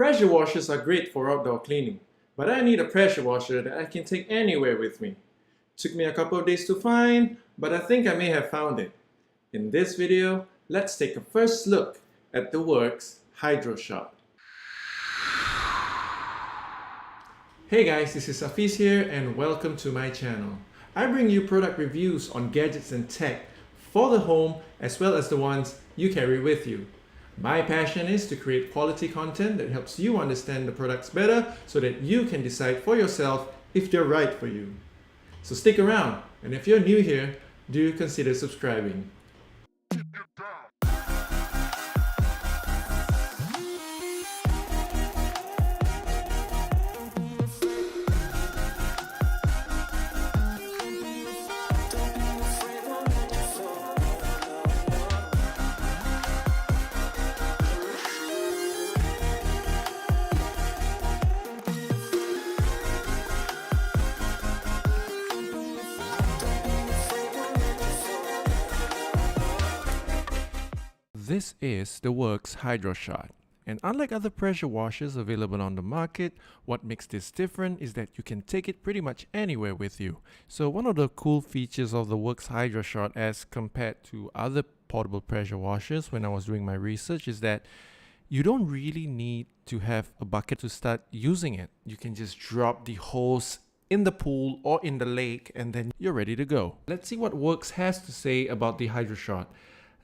Pressure washers are great for outdoor cleaning, but I need a pressure washer that I can take anywhere with me. Took me a couple of days to find, but I think I may have found it. In this video, let's take a first look at the Worx Hydroshot. Hey guys, this is Hafiz here and welcome to my channel. I bring you product reviews on gadgets and tech for the home as well as the ones you carry with you. My passion is to create quality content that helps you understand the products better so that you can decide for yourself if they're right for you. So stick around, and if you're new here, do consider subscribing. This is the Worx Hydroshot, and unlike other pressure washers available on the market, what makes this different is that you can take it pretty much anywhere with you. So one of the cool features of the Worx Hydroshot as compared to other portable pressure washers when I was doing my research is that you don't really need to have a bucket to start using it. You can just drop the hose in the pool or in the lake and then you're ready to go. Let's see what Worx has to say about the Hydroshot.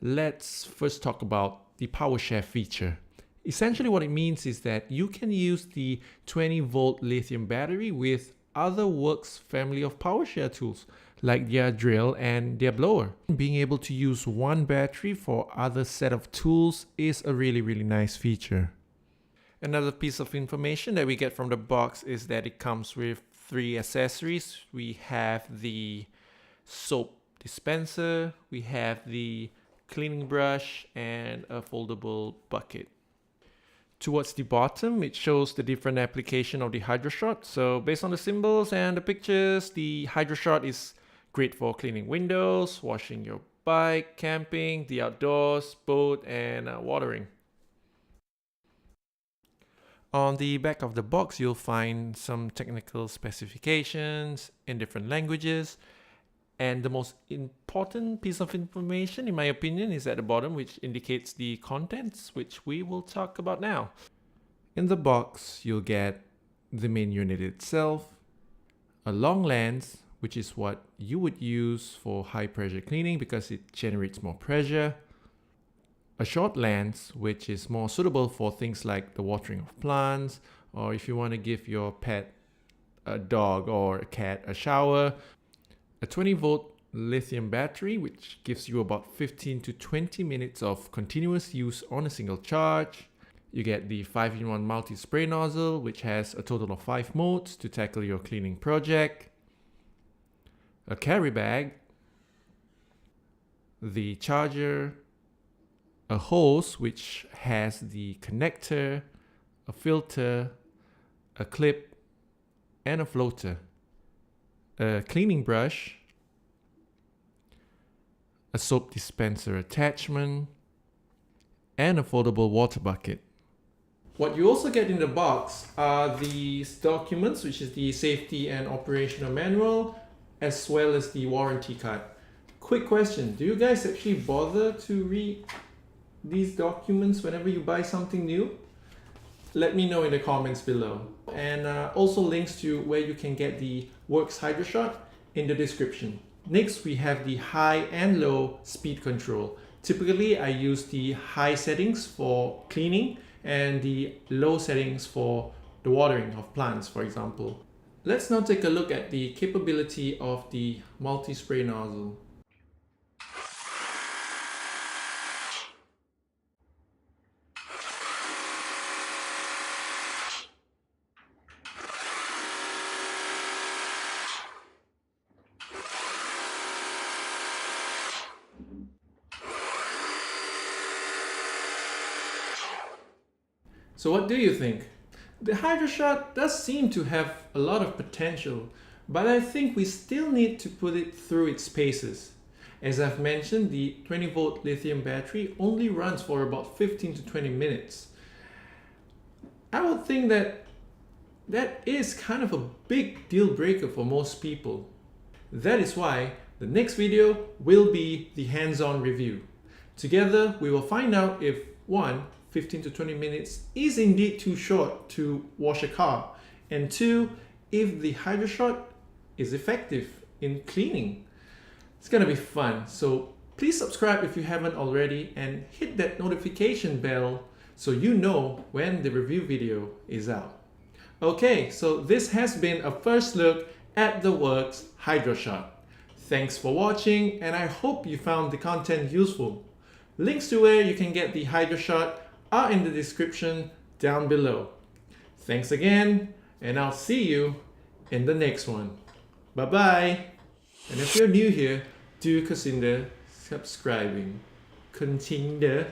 Let's first talk about the power share feature. Essentially what it means is that you can use the 20-volt lithium battery with other Worx family of power share tools like their drill and their blower. Being able to use one battery for other set of tools is a really nice feature. Another piece of information that we get from the box is that it comes with 3 accessories. We have the soap dispenser, we have the cleaning brush, and a foldable bucket. Towards the bottom, it shows the different application of the Hydroshot. So based on the symbols and the pictures, the Hydroshot is great for cleaning windows, washing your bike, camping, the outdoors, boat, and watering. On the back of the box, you'll find some technical specifications in different languages. And the most important piece of information, in my opinion, is at the bottom, which indicates the contents, which we will talk about now. In the box, you'll get the main unit itself, a long lens, which is what you would use for high pressure cleaning because it generates more pressure, a short lens, which is more suitable for things like the watering of plants, or if you want to give your pet, a dog or a cat, a shower, a 20-volt lithium battery, which gives you about 15 to 20 minutes of continuous use on a single charge. You get the 5-in-1 multi-spray nozzle, which has a total of 5 modes to tackle your cleaning project. A carry bag, the charger, a hose which has the connector, a filter, a clip, and a floater. A cleaning brush, a soap dispenser attachment, and a foldable water bucket. What you also get in the box are these documents, which is the safety and operational manual, as well as the warranty card. Quick question, do you guys actually bother to read these documents whenever you buy something new? Let me know in the comments below. And also links to where you can get the Worx Hydroshot in the description. Next, we have the high and low speed control. Typically, I use the high settings for cleaning and the low settings for the watering of plants, for example. Let's now take a look at the capability of the multi-spray nozzle. So what do you think? The Hydroshot does seem to have a lot of potential, but I think we still need to put it through its paces. As I've mentioned, the 20-volt lithium battery only runs for about 15 to 20 minutes. I would think that that is kind of a big deal breaker for most people. That is why the next video will be the hands-on review. Together, we will find out if 1, 15 to 20 minutes is indeed too short to wash a car, and 2, if the Hydroshot is effective in cleaning. It's gonna be fun, so please subscribe if you haven't already and hit that notification bell so you know when the review video is out. Okay, so this has been a first look at the Worx Hydroshot. Thanks for watching, and I hope you found the content useful. Links to where you can get the Hydroshot are in the description down below. Thanks again, and I'll see you in the next one. Bye bye! And if you're new here, do consider subscribing. Consider.